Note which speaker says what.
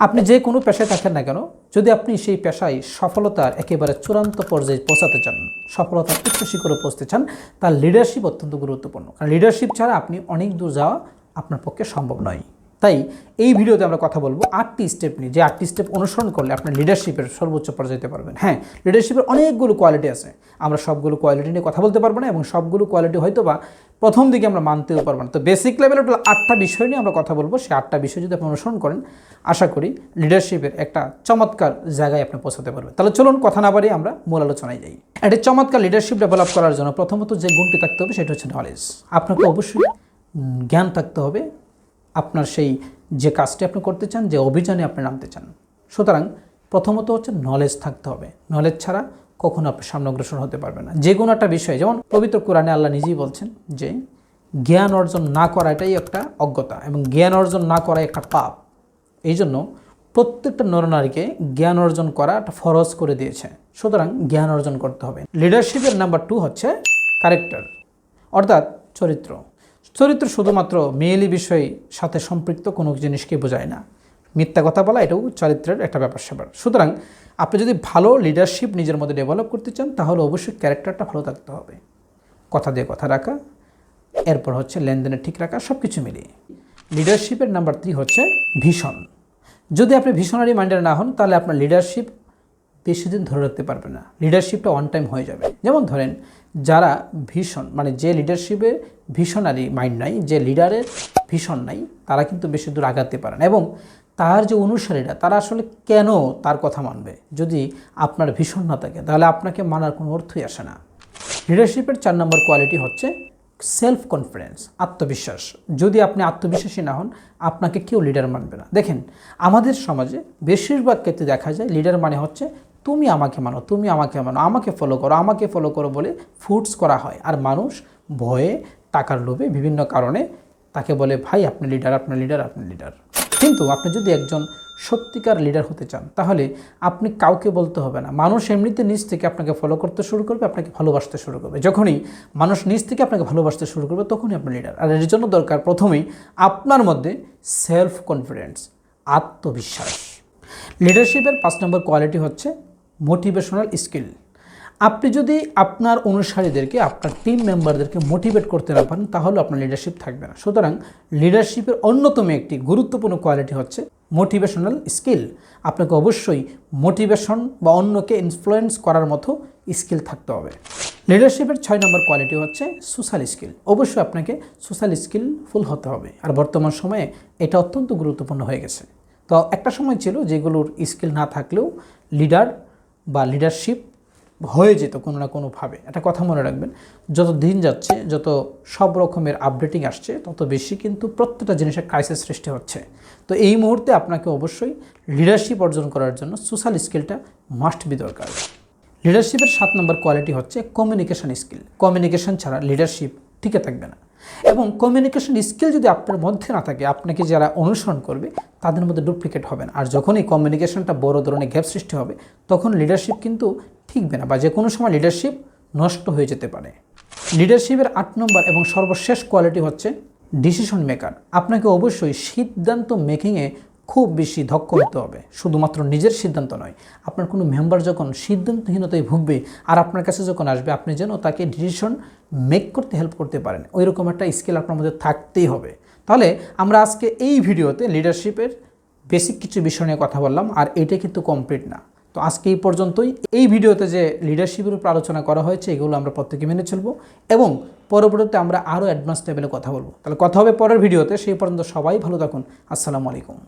Speaker 1: আপনি যে কোনো পেশায় থাকেন না কেন, যদি আপনি সেই পেশায় সফলতার একেবারে চূড়ান্ত পর্যায়ে পৌঁছাতে চান, সফলতার উচ্চ শিখরে পৌঁছতে চান, তার লিডারশিপ অত্যন্ত গুরুত্বপূর্ণ। কারণ লিডারশিপ ছাড়া আপনি অনেক দূর যাওয়া আপনার পক্ষে সম্ভব নয়। তাই এই ভিডিওতে আমরা কথা বলবো 8টি স্টেপ নিয়ে, যে 8টি স্টেপ অনুসরণ করলে আপনার লিডারশিপের সর্বোচ্চ পর্যায়ে যেতে পারবেন। হ্যাঁ, লিডারশিপের অনেকগুলো কোয়ালিটি আছে, আমরা সবগুলো কোয়ালিটি নিয়ে কথা বলতে পারবো না, এবং সবগুলো কোয়ালিটি হয়তো বা প্রথম দিকে আমরা মানতেও পারবো না। তো বেসিক লেভেলের 8টা বিষয় নিয়ে আমরা কথা বলবো। সেই 8টা বিষয় যদি আপনি অনুসরণ করেন, আশা করি লিডারশিপের একটা চমৎকার জায়গায় আপনি পৌঁছাতে পারবেন। তাহলে চলুন কথা না বাড়িয়ে আমরা মূল আলোচনায় যাই। একটা চমৎকার লিডারশিপ ডেভেলপ করার জন্য প্রথমত যে গুণটি থাকতে হবে সেটা হচ্ছে নলেজ। আপনাকে অবশ্যই জ্ঞান থাকতে হবে আপনার সেই যে কাজটি আপনি করতে চান, যে অভিযানে আপনি নামতে চান। সুতরাং প্রথমত হচ্ছে নলেজ থাকতে হবে। নলেজ ছাড়া কখনো আপনি সামনে অগ্রসর হতে পারবেন না। যে কোনো একটা বিষয়, যেমন পবিত্র কোরআনে আল্লাহ নিজেই বলছেন যে জ্ঞান অর্জন না করা এটাই একটা অজ্ঞতা, এবং জ্ঞান অর্জন না করা একটা পাপ। এই জন্য প্রত্যেকটা নরনারীকে জ্ঞান অর্জন করা একটা ফরজ করে দিয়েছে। সুতরাং জ্ঞান অর্জন করতে হবে। লিডারশিপের নাম্বার 2 হচ্ছে ক্যারেক্টার, অর্থাৎ চরিত্র। চরিত্র শুধুমাত্র মেয়েলি বিষয়ের সাথে সম্পৃক্ত কোনো জিনিসকে বোঝায় না। মিথ্যা কথা বলা এটাও চরিত্রের একটা ব্যাপার। সুতরাং আপনি যদি ভালো লিডারশিপ নিজের মধ্যে ডেভেলপ করতে চান, তাহলে অবশ্যই ক্যারেক্টারটা ভালো থাকতে হবে। কথা দিয়ে কথা রাখা, এরপর হচ্ছে লেনদেনে ঠিক রাখা, সব কিছু মিলিয়ে। লিডারশিপের নাম্বার 3 হচ্ছে ভিশন। যদি আপনি ভিশনারি মাইন্ডেড না হন, তাহলে আপনার লিডারশিপ বেশি দিন ধরে রাখতে পারবে না। লিডারশিপটা ওয়ান টাইম হয়ে যাবে। যেমন ধরেন, যারা ভিশন, মানে যে লিডারশিপে ভিশনারি মাইন্ড নাই, যে লিডারের ভিশন নাই, তারা কিন্তু বেশি দূর আগাতে পারে না। এবং তার যে অনুসারীরা, তারা আসলে কেন তার কথা মানবে? যদি আপনার ভিশন না থাকে, তাহলে আপনাকে মানার কোনো অর্থই আসে না। লিডারশিপের 4 নম্বর কোয়ালিটি হচ্ছে সেলফ কনফিডেন্স, আত্মবিশ্বাস। যদি আপনি আত্মবিশ্বাসী না হন, আপনাকে কেউ লিডার মানবে না। দেখেন, আমাদের সমাজে বেশিরভাগ ক্ষেত্রে দেখা যায় লিডার মানে হচ্ছে তুমি আমাকে মানো, তুমি আমাকে মানো, আমাকে ফলো করো বলে ফোর্স করা হয়। আর মানুষ ভয়ে, টাকার লোভে, বিভিন্ন কারণে তাকে বলে ভাই আপনি লিডার, আপনি লিডার, আপনি লিডার। কিন্তু আপনি যদি একজন সত্যিকার লিডার হতে চান, তাহলে আপনি কাউকে বলতে হবে না। মানুষ এমনিতে নিজ থেকে আপনাকে ফলো করতে শুরু করবে, আপনাকে ভালোবাসতে শুরু করবে। যখনই মানুষ নিজ থেকে আপনাকে ভালোবাসতে শুরু করবে, তখনই আপনি লিডার। আর এর জন্য দরকার প্রথমেই আপনার মধ্যে সেলফ কনফিডেন্স, আত্মবিশ্বাস। লিডারশিপের 5 নম্বর কোয়ালিটি হচ্ছে মোটিভেশনাল স্কিল। আপনি যদি আপনার অনুসারীদেরকে, আপনার টিম মেম্বারদেরকে মোটিভেট করতে না পারেন, তাহলে আপনার লিডারশিপ থাকবে না। সুতরাং লিডারশিপের অন্যতম একটি গুরুত্বপূর্ণ কোয়ালিটি হচ্ছে মোটিভেশনাল স্কিল। আপনাকে অবশ্যই মোটিভেশন বা অন্যকে ইনফ্লুয়েন্স করার মতো স্কিল থাকতে হবে। লিডারশিপের 6 নম্বর কোয়ালিটি হচ্ছে সোশ্যাল স্কিল। অবশ্যই আপনাকে সোশ্যাল স্কিলফুল হতে হবে। আর বর্তমান সময়ে এটা অত্যন্ত গুরুত্বপূর্ণ হয়ে গেছে। তো একটা সময় ছিল যেগুলোর স্কিল না থাকলেও লিডার বা লিডারশিপ হয়ে যেত কোনো না কোনোভাবে। একটা কথা মনে রাখবেন, যত দিন যাচ্ছে, যত সব রকমের আপডেটিং আসছে, তত বেশি কিন্তু প্রত্যেকটা জিনিসের ক্রাইসিস সৃষ্টি হচ্ছে। তো এই মুহূর্তে আপনাকে অবশ্যই লিডারশিপ অর্জন করার জন্য সোশ্যাল স্কিলটা মাস্ট বি দরকার। লিডারশিপের 7 নম্বর কোয়ালিটি হচ্ছে কমিউনিকেশন স্কিল। কমিউনিকেশন ছাড়া লিডারশিপ টিকে থাকবে না। এবং কমিউনিকেশন স্কিল যদি আপনার মধ্যে না থাকে, আপনাকে যারা অনুসরণ করবে তাদের মধ্যে ডুপ্লিকেট হবেন। আর যখনই কমিউনিকেশনটা বড় ধরনের গ্যাপ সৃষ্টি হবে, তখন লিডারশিপ কিন্তু ঠিকবে না, বা যে কোনো সময় লিডারশিপ নষ্ট হয়ে যেতে পারে। লিডারশিপের 8 নম্বর এবং সর্বশেষ কোয়ালিটি হচ্ছে ডিসিশন মেকার। আপনাকে অবশ্যই সিদ্ধান্ত মেকিংয়ে খুব বেশি দক্ষ হতে হবে। শুধুমাত্র নিজের সিদ্ধান্ত নয়, আপনার কোনো মেম্বার যখন সিদ্ধান্তহীনতায় ভুগবে আর আপনার কাছে যখন আসবে, আপনি যেন তাকে ডিসিশন মেক করতে হেল্প করতে পারেন, ওই রকম একটা স্কিল আপনার মধ্যে থাকতেই হবে। তাহলে আমরা আজকে এই ভিডিওতে লিডারশিপের বেসিক কিছু বিষয় নিয়ে কথা বললাম, আর এটা কিন্তু কমপ্লিট না। তো আজকে এই পর্যন্তই। এই ভিডিওতে যে লিডারশিপের উপর আলোচনা করা হয়েছে, এগুলো আমরা প্রত্যেকে মেনে চলবো, এবং পরবর্তীতে আমরা আরও অ্যাডভান্স লেভেলে কথা বলবো। তাহলে কথা হবে পরের ভিডিওতে। সেই পর্যন্ত সবাই ভালো থাকুন। আসসালামু আলাইকুম।